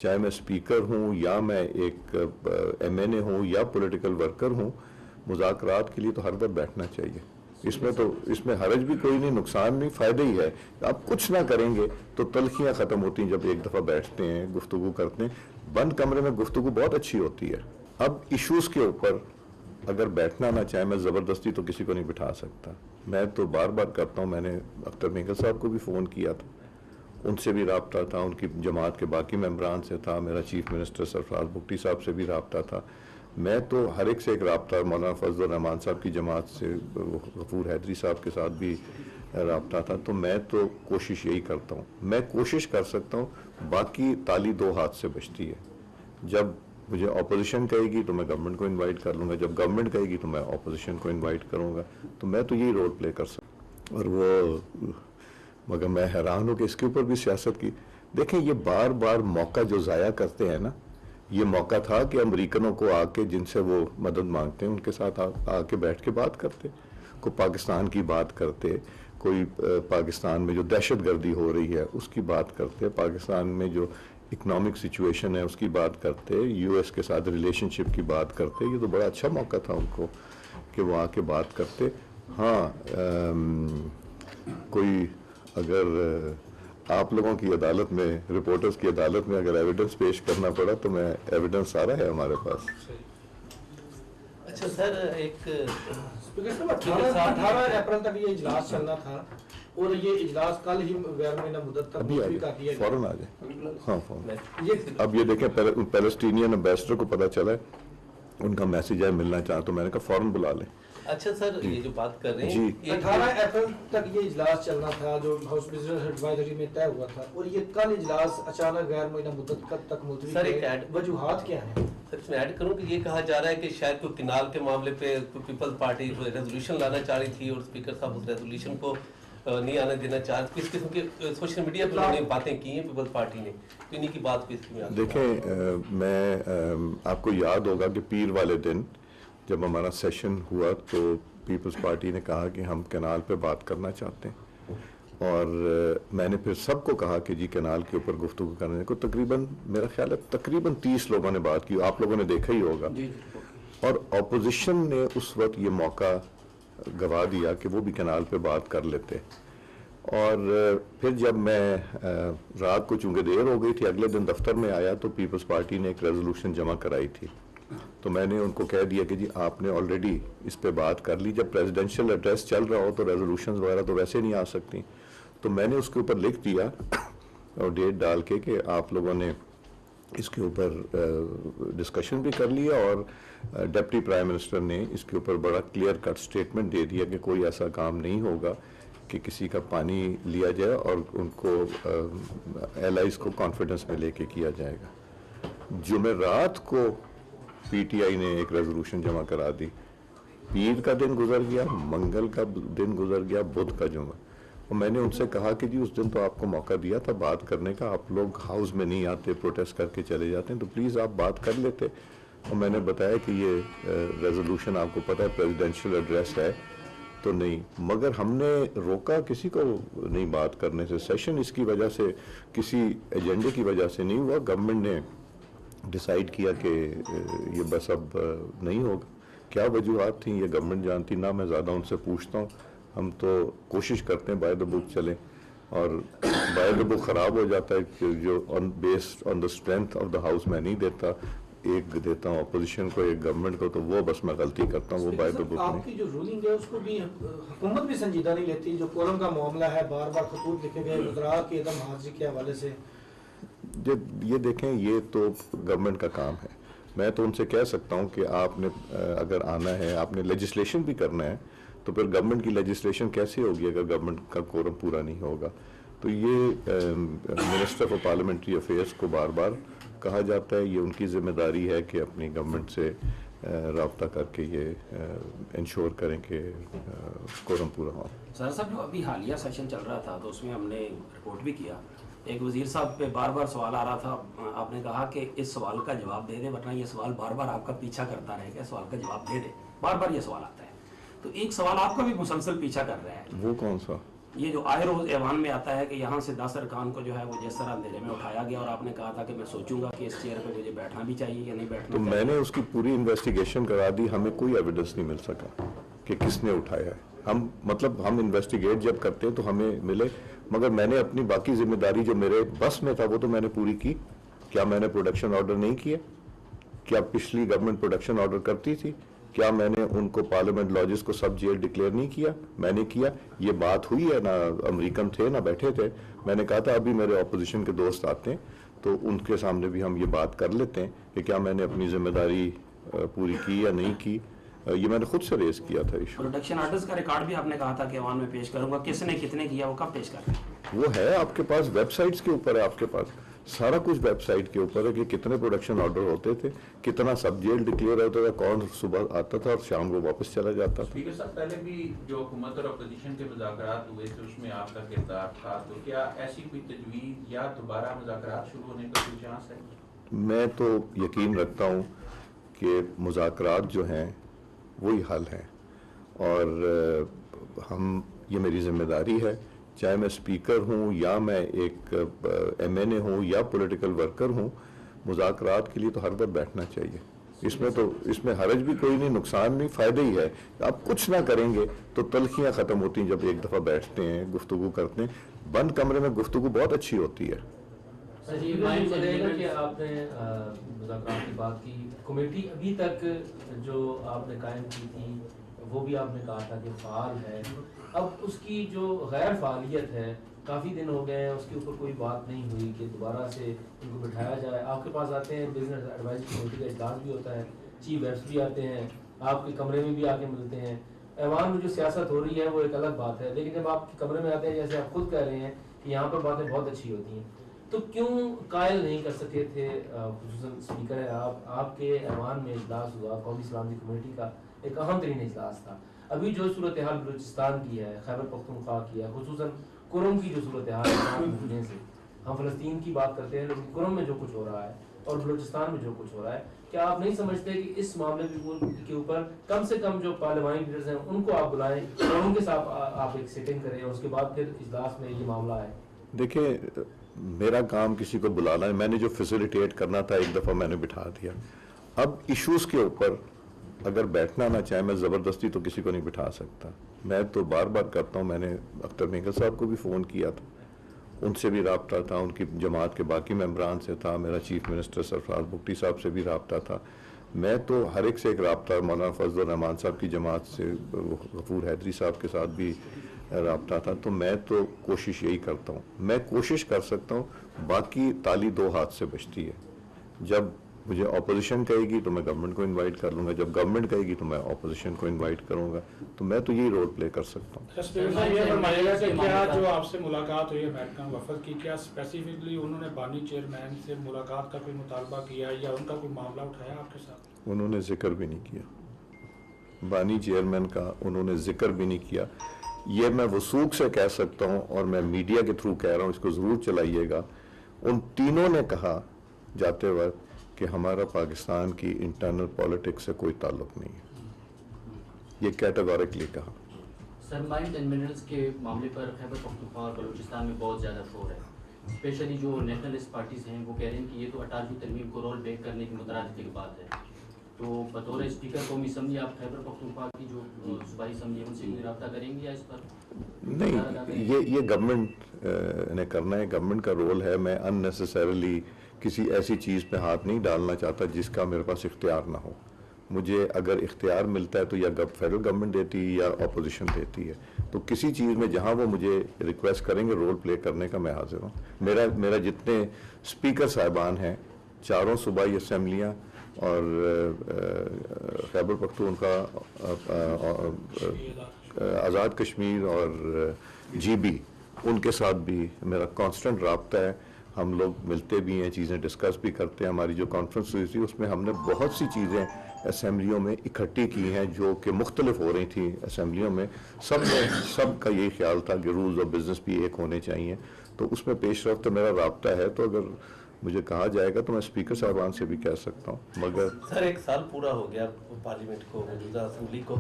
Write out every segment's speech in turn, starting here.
चाहे मैं स्पीकर हूँ या मैं एक MNA हूँ या पॉलिटिकल वर्कर हूँ, मुज़ाकरात के लिए तो हर वक्त बैठना चाहिए। इसमें हरज भी कोई नहीं, नुकसान नहीं, फ़ायदा ही है। आप कुछ ना करेंगे तो तलखियाँ ख़त्म होती हैं जब एक दफ़ा बैठते हैं, गुफ्तगू करते हैं। बंद कमरे में गुफ्तगू बहुत अच्छी होती है। अब इश्यूज़ के ऊपर अगर बैठना ना चाहे, मैं ज़बरदस्ती तो किसी को नहीं बिठा सकता। मैं तो बार बार करता हूँ, मैंने अख्तर मेंगल साहब को भी फ़ोन किया था, उनसे भी रब्ता था, उनकी जमात के बाकी मेम्बरान से था, मेरा चीफ मिनिस्टर सरफराज बुगटी साहब से भी रब्ता था। मैं तो हर एक से एक रब्ता, मौलाना फजल रहमान साहब की जमात से, गफूर हैदरी साहब के साथ भी रब्ता था। तो मैं तो कोशिश यही करता हूँ, मैं कोशिश कर सकता हूँ, बाकी ताली दो हाथ से बचती है। जब मुझे अपोजिशन कहेगी तो मैं गवर्नमेंट को इनवाइट कर लूँगा, जब गवर्नमेंट कहेगी तो मैं अपोजिशन को इनवाइट करूँगा। तो मैं तो यही रोल प्ले कर सकता हूँ। और वो मगर मैं हैरान हूँ कि इसके ऊपर भी सियासत की। देखें, ये बार बार मौका जो ज़ाया करते हैं ना, ये मौका था कि अमरीकनों को आके, जिनसे वो मदद मांगते हैं, उनके साथ आके बैठ के बात करते, कोई पाकिस्तान की बात करते, कोई पाकिस्तान में जो दहशत गर्दी हो रही है उसकी बात करते, पाकिस्तान में जो इकनॉमिक सिचुएशन है उसकी बात करते, US के साथ रिलेशनशिप की बात करते। ये तो बड़ा अच्छा मौका था उनको कि वो आके बात करते। हाँ, कोई अगर आप लोगों की अदालत में, रिपोर्टर्स की अदालत में अगर एविडेंस पेश करना पड़ा तो मैं, एविडेंस सारा है हमारे पास। अच्छा सर, एक स्पीकर साहब 18 अप्रैल तक ये इजलास चलना था और ये इजलास कल ही गैर महीना मुद्दत तक मुलतवी कर दिया, फौरन आ जाए। हाँ फौरन। अब ये देखें, पैलेस्टीनियन एम्बेसडर को पता चला है, उनका मैसेज है मिलना चाहता, तो मैंने कहा फौरन बुला लें। अच्छा सर, ये जो बात कर रहे हैं, 18 अप्रैल तक ये इजलास चलना था जो हाउस बिजनेस एडवाइजरी में तय हुआ था, और ये कल इजलास अचानक गैर महीना मुद्दत कब तक मुलतवी सर, वजूहात क्या है? सर इसमें ऐड करूं कि ये कहा जा रहा है कि शायद कोई किनाल के मामले पे पीपल्स पार्टी रेजोल्यूशन लाना चाह रही थी और स्पीकर साहब उस रेजोल्यूशन को नहीं आने देना चाह रहे। किस किस्म की सोशल मीडिया पर उन्होंने बातें की हैं पीपल्स पार्टी ने, तो इन्हीं की बात पे देखें, मैं आपको याद होगा कि पीर वाले दिन जब हमारा सेशन हुआ तो पीपल्स पार्टी ने कहा कि हम कैनाल पे बात करना चाहते हैं, और मैंने फिर सबको कहा कि जी कैनाल के ऊपर गुफ्तगू करने को। तकरीबन मेरा ख्याल है तकरीबन 30 लोगों ने बात की, आप लोगों ने देखा ही होगा। और अपोजिशन ने उस वक्त ये मौका गवा दिया कि वो भी कैनाल पे बात कर लेते। और फिर जब मैं रात को, चूँकि देर हो गई थी, अगले दिन दफ्तर में आया तो पीपल्स पार्टी ने एक रेजोल्यूशन जमा कराई थी। तो मैंने उनको कह दिया कि जी आपने ऑलरेडी इस पे बात कर ली, जब प्रेसिडेंशियल एड्रेस चल रहा हो तो रेजोल्यूशंस वगैरह तो वैसे नहीं आ सकती। तो मैंने उसके ऊपर लिख दिया और डेट डाल के कि आप लोगों ने इसके ऊपर डिस्कशन भी कर लिया, और डिप्टी प्राइम मिनिस्टर ने इसके ऊपर बड़ा क्लियर कट स्टेटमेंट दे दिया कि कोई ऐसा काम नहीं होगा कि किसी का पानी लिया जाए और उनको एलाइज को कॉन्फिडेंस में लेके किया जाएगा। जुमेरात को PTI ने एक रेजोल्यूशन जमा करा दी, पीर का दिन गुजर गया, मंगल का दिन गुजर गया, बुध का जुमा। और मैंने उनसे कहा कि जी उस दिन तो आपको मौका दिया था बात करने का, आप लोग हाउस में नहीं आते, प्रोटेस्ट करके चले जाते हैं, तो प्लीज़ आप बात कर लेते। और मैंने बताया कि ये रेजोल्यूशन आपको पता है प्रेसिडेंशियल एड्रेस है तो नहीं, मगर हमने रोका किसी को नहीं बात करने से। सेशन इसकी वजह से, किसी एजेंडे की वजह से नहीं हुआ, गवर्नमेंट ने डिसाइड किया कि ये बस अब नहीं होगा। क्या वजूहत थी ये गवर्नमेंट जानती, ना मैं ज़्यादा उनसे पूछता हूँ। हम तो कोशिश करते हैं बाय द बुक चलें, और बाय द बुक ख़राब हो जाता है कि जो based on the strength of the house मैं नहीं देता, एक देता हूँ अपोजिशन को, एक गवर्नमेंट को, तो वो बस मैं गलती करता हूँ, वो बाय द बुक नहीं। आपकी जो रूलिंग है उसको भी हुकूमत भी संजीदा नहीं लेती, जो कोरम का मामला है, बार बार खतूत लिखे गए वज़रा के एकदम हाजिरी के हवाले से। ये देखें, ये तो गवर्नमेंट का काम है। मैं तो उनसे कह सकता हूँ कि आपने अगर आना है, आपने लेजिस्लेशन भी करना है, तो फिर गवर्नमेंट की लेजिस्लेशन कैसे होगी अगर गवर्नमेंट का कोरम पूरा नहीं होगा। तो ये मिनिस्टर फॉर पार्लियामेंट्री अफेयर्स को बार बार कहा जाता है, ये उनकी जिम्मेदारी है कि अपनी गवर्नमेंट से रब्ता करके ये इंश्योर करें कि कोरम पूरा हो। सर साहब, जो अभी हालिया सेशन चल रहा था तो उसमें हमने रिपोर्ट भी किया, एक वजीर साहब पे बार बार सवाल आ रहा था, आपने कहा कि इस सवाल का जवाब दे दे वरना ये सवाल बार बार आपका पीछा करता रहेगा, सवाल का जवाब दे दे, बार बार ये सवाल आता है। तो एक सवाल आपका भी मुसलसल पीछा कर रहा है। वो कौन सा? ये जो आए रोज ऐवान में आता है कि यहाँ से 10 अरकान को जो है वो जिस तरह अंधेरे में उठाया गया, और आपने कहा था कि मैं सोचूंगा कि इस चेयर पे मुझे बैठना भी चाहिए या नहीं बैठना तो चाहिए। मैंने उसकी पूरी इन्वेस्टिगेशन करा दी, हमें कोई एविडेंस नहीं मिल सका कि किसने उठाया है। हम इन्वेस्टिगेट जब करते हैं तो हमें मिले, मगर मैंने अपनी बाकी जिम्मेदारी जो मेरे बस में था वो तो मैंने पूरी की। क्या मैंने प्रोडक्शन ऑर्डर नहीं किया? क्या पिछली गवर्नमेंट प्रोडक्शन ऑर्डर करती थी? क्या मैंने उनको पार्लियामेंट लॉजेस को सब जेल डिक्लेयर नहीं किया? मैंने किया। ये बात हुई है ना, अमेरिकन थे ना बैठे थे, मैंने कहा था अभी मेरे ऑपोजिशन के दोस्त आते हैं तो उनके सामने भी हम ये बात कर लेते हैं कि क्या मैंने अपनी जिम्मेदारी पूरी की या नहीं की। ये मैंने खुद से रेस किया था इशू। प्रोडक्शन आर्टिस्ट का रिकॉर्ड भी आपने कहा था कि अवान में पेश करूंगा, किसने कितने किया वो कब पेश कर रहे हैं? वो है आपके पास, वेबसाइट्स के ऊपर है, आपके पास सारा कुछ वेबसाइट के ऊपर है कि कितने प्रोडक्शन ऑर्डर होते थे, कितना सब जेल डिक्लेयर होता था, कौन सुबह आता था और शाम को वापस चला जाता था। स्पीकर साहब, पहले भी जो हुकूमत और अपोजिशन के मुज़ाकरात हुए थे उसमें आपका किरदार था, तो क्या ऐसी कोई तजवीज़ या दोबारा मुज़ाकरात शुरू होने का कोई चांस है? मैं तो यकीन रखता हूँ कि मुज़ाकरात जो हैं वही हल हैं, और ये मेरी जिम्मेदारी है, चाहे मैं स्पीकर हूँ या मैं एक MNA हूँ या पॉलिटिकल वर्कर हूँ, मुज़ाकरात के लिए तो हर वक्त बैठना चाहिए। इसमें हरज भी कोई नहीं, नुकसान नहीं, फ़ायदा ही है। आप कुछ ना करेंगे तो तलखियाँ ख़त्म होती हैं जब एक दफ़ा बैठते हैं, गुफ्तगू करते हैं। बंद कमरे में गुफ्तगू बहुत अच्छी होती है। सर ये माइंड चलेगा कि आपने मुज़ाकरात की बात की, कमेटी अभी तक जो आपने कायम की थी वो भी आपने कहा था कि फ़ाल है, अब उसकी जो गैर फ़ालियत है काफ़ी दिन हो गए हैं, उसके ऊपर कोई बात नहीं हुई कि दोबारा से उनको बिठाया जाए। आपके पास आते हैं, बिजनेस एडवाइजरी कमेटी का इजलास भी होता है, चीफ वेप्स भी आते हैं, आपके कमरे में भी आके मिलते हैं। ऐवान में जो सियासत हो रही है वो एक अलग बात है, लेकिन जब आपके कमरे में आते हैं, जैसे आप खुद कह रहे हैं कि यहाँ पर बातें बहुत अच्छी होती हैं, तो क्यों कायल नहीं कर सके थे? खुसूसन स्पीकर है आप, आपके ऐवान में इजलास हुआ, कौमी सलामती कमेटी का एक अहम तरीन इजलास था। अभी जो सूरत हाल बलूचिस्तान की है, खैबर पख्तूनख्वा की है, खुसूसन कुरम की जो सूरत हाल है, से हम फ़लस्तीन की बात करते हैं, लेकिन कुरम में जो कुछ हो रहा है और बलूचिस्तान में जो कुछ हो रहा है, क्या आप नहीं समझते कि इस मामले के ऊपर कम से कम जो पार्लियामानी लीडर्स हैं उनको आप बुलाएं और उनके साथ आप एक सिटिंग करें और उसके बाद फिर इजलास में ये मामला है? देखिए, मेरा काम किसी को बुलाना है, मैंने जो फैसिलिटेट करना था एक दफ़ा मैंने बिठा दिया। अब इश्यूज़ के ऊपर अगर बैठना ना चाहे, मैं ज़बरदस्ती तो किसी को नहीं बिठा सकता। मैं तो बार बार करता हूँ, मैंने अख्तर मेंगल साहब को भी फ़ोन किया था, उनसे भी रब्ता था, उनकी जमात के बाकी मेम्बरान से था, मेरा चीफ मिनिस्टर सरफराज बुगटी साहब से भी रब्ता था। मैं तो हर एक से एक रब्ता, मौलाना फजल रहमान साहब की जमात से, गफूर हैदरी साहब के साथ भी रब्ता था। तो मैं तो कोशिश यही करता हूँ, मैं कोशिश कर सकता हूँ, बाकी ताली दो हाथ से बचती है। जब मुझे ऑपोजिशन कहेगी तो मैं गवर्नमेंट को इनवाइट कर लूँगा, जब गवर्नमेंट कहेगी तो मैं ऑपोजिशन को इनवाइट करूँगा, तो मैं तो यही रोल प्ले कर सकता हूँ। स्पीकर साहब, ये फरमाइएगा कि क्या जो आपसे मुलाकात हुई अमेरिकन वफद की, क्या स्पेसिफिकली उन्होंने बानी चेयरमैन से मुलाकात का कोई मुतालबा किया या उनका कोई मामला उठाया आपके साथ? उन्होंने जिक्र भी नहीं किया, बानी चेयरमैन का उन्होंने जिक्र भी नहीं किया। ये मैं वसूख से कह सकता हूँ और मैं मीडिया के थ्रू कह रहा हूँ, इसको ज़रूर चलाइएगा। उन तीनों ने कहा जाते वक्त कि हमारा पाकिस्तान की इंटरनल पॉलिटिक्स से कोई ताल्लुक नहीं है, ये कैटेगोरिकली कहा। सर, माइंस एंड मिनरल्स के मामले पर खैबर पख्तूनख्वा और बलूचिस्तान में बहुत ज़्यादा शोर है। स्पेशली जो नेशनलिस्ट पार्टीज़ हैं वो कह रहे हैं कि ये तो 18वीं तरमीम को रोल बैक करने की मुतरादफी की बात है। तो बतौर स्पीकर कौमी असम्बली आप खैबर पख्तूनख्वा की जो सूबाई असम्बली है उनसे भी रब्ता करेंगे या इस पर? नहीं, ये गवर्नमेंट ने करना है, गवर्नमेंट का रोल है। मैं अननेसेसरली किसी ऐसी चीज़ पे हाथ नहीं डालना चाहता जिसका मेरे पास इख्तियार ना हो। मुझे अगर इख्तियार मिलता है तो या फेडरल गवर्नमेंट देती है या अपोजिशन देती है, तो किसी चीज़ में जहाँ वो मुझे रिक्वेस्ट करेंगे रोल प्ले करने का, मैं हाजिर हूँ। मेरा जितने स्पीकर साहिबान हैं, चारों सूबाई असम्बलियाँ और खैबर पख्तूनख्वा, आज़ाद कश्मीर और GB, उनके साथ भी मेरा कांस्टेंट रब्ता है। हम लोग मिलते भी हैं, चीज़ें डिस्कस भी करते हैं। हमारी जो कॉन्फ्रेंस हुई थी उसमें हमने बहुत सी चीज़ें असम्बलियों में इकट्ठी की हैं जो कि मुख्तलिफ हो रही थी असम्बलियों में। सब का यही ख्याल था कि रूल्स ऑफ बिज़नेस भी एक होने चाहिए, तो उसमें पेश रफ्त मेरा रब्ता है। तो अगर मुझे कहा जाएगा तो मैं स्पीकर साहबान से भी कह सकता हूँ। मगर सर, 1 साल पूरा हो गया पार्लियामेंट को, मौजूदा असम्बली को।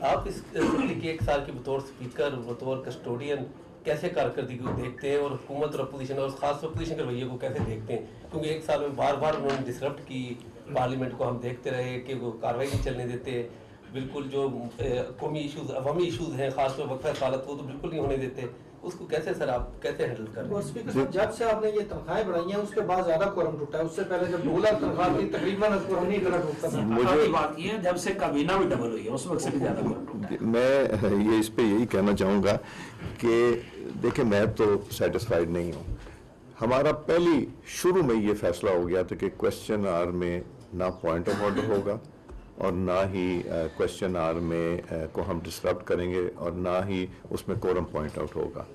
आप इस असम्बली के 1 साल की बतौर स्पीकर, बतौर कस्टोडियन कैसे कारकर्दगी को देखते हैं और हुकूमत और अपोजिशन और खास अपोजिशन के रवैये को कैसे देखते हैं? क्योंकि एक साल में बार बार उन्होंने डिसरप्ट की पार्लियामेंट को, हम देखते रहे कि वो कार्रवाई नहीं चलने देते, बिल्कुल जो कौमी इशूज़ अवामी इशूज़ हैं खासतौर पर वक्फा हालत वो तो बिल्कुल नहीं होने देते। उसको कैसे सर आप कैसे हैंडल कर रहे और हैं? स्पीकर साहब, जब से आपने ये तनख्वाहें बढ़ाई हैं उसके बाद ज्यादा कोरम टूटा है। उससे पहले जब 2 लाख तनख्वाह थी तकरीबन कोरम नहीं इतना टूटता था। मुझे बात की है जब से काबीना भी डबल हुई है उस वक्त से भी ज्यादा करोड़ है। मैं ये इस पे यही कहना चाहूँगा कि देखिए, मैं तो सेटिस्फाइड नहीं हूँ। हमारा पहली शुरू में ये फैसला हो गया था कि क्वेश्चन आवर में ना पॉइंट ऑफ ऑर्डर होगा और ना ही क्वेश्चन आवर में को हम डिस्टर्ब करेंगे और ना ही उसमें कोरम पॉइंट आउट होगा।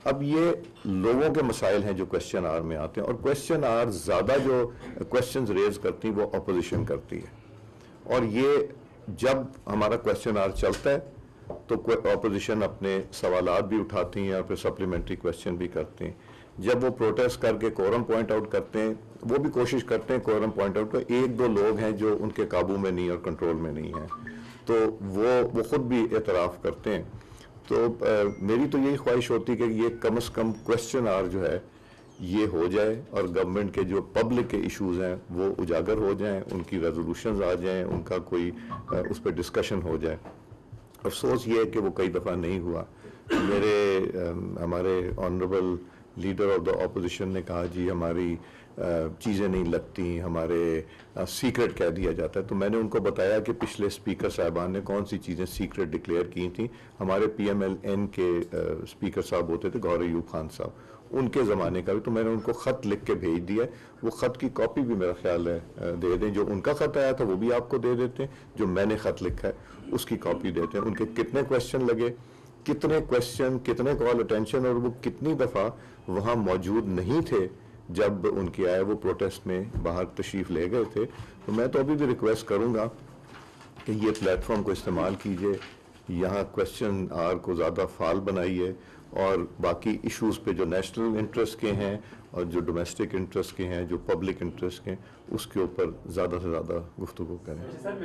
अब ये लोगों के मसाइल हैं जो क्वेश्चन आवर में आते हैं, और क्वेश्चन आवर ज़्यादा जो क्वेश्चंस रेज करती हैं वो अपोजिशन करती है, और ये जब हमारा क्वेश्चन आवर चलता है तो अपोजिशन अपने सवालात भी उठाती हैं और फिर सप्लीमेंट्री क्वेश्चन भी करते हैं। जब वो प्रोटेस्ट करके कोरम पॉइंट आउट करते हैं, वो भी कोशिश करते हैं कोरम पॉइंट आउट को, 1-2 लोग हैं जो उनके काबू में नहीं और कंट्रोल में नहीं है, तो वो खुद भी एतराफ़ करते हैं। तो मेरी तो यही ख्वाहिश होती कि ये कम से कम क्वेश्चन आवर जो है ये हो जाए और गवर्नमेंट के जो पब्लिक के इश्यूज हैं वो उजागर हो जाएं, उनकी रेजोल्यूशंस आ जाएं, उनका कोई उस पर डिस्कशन हो जाए। अफसोस ये है कि वो कई दफ़ा नहीं हुआ। हमारे honourable leader of the opposition ने कहा जी हमारी चीज़ें नहीं लगती, हमारे सीक्रेट कह दिया जाता है। तो मैंने उनको बताया कि पिछले स्पीकर साहबान ने कौन सी चीज़ें सीक्रेट डिक्लेयर की थी। हमारे PMLN के स्पीकर साहब होते थे गौहर अयूब खान साहब, उनके ज़माने का भी, तो मैंने उनको ख़त लिख के भेज दिया। वो ख़त की कॉपी भी मेरा ख्याल है दे दें, जो उनका ख़त आया था वो भी आपको दे देते हैं, जो मैंने ख़त लिखा है उसकी कॉपी देते हैं। उनके कितने क्वेश्चन लगे, कितने क्वेश्चन, कितने कॉल अटेंशन, और वो कितनी दफ़ा वहाँ मौजूद नहीं थे जब उनके आए, वो प्रोटेस्ट में बाहर तशरीफ़ ले गए थे। तो मैं तो अभी भी रिक्वेस्ट करूँगा कि ये प्लेटफॉर्म को इस्तेमाल कीजिए, यहाँ क्वेश्चन आवर को ज़्यादा फाल बनाइए, और बाकी इश्यूज़ पे जो नेशनल इंटरेस्ट के हैं और जो डोमेस्टिक इंटरेस्ट के हैं, जो पब्लिक इंटरेस्ट के हैं, उसके ऊपर ज़्यादा से ज़्यादा गुफ्तगू करें।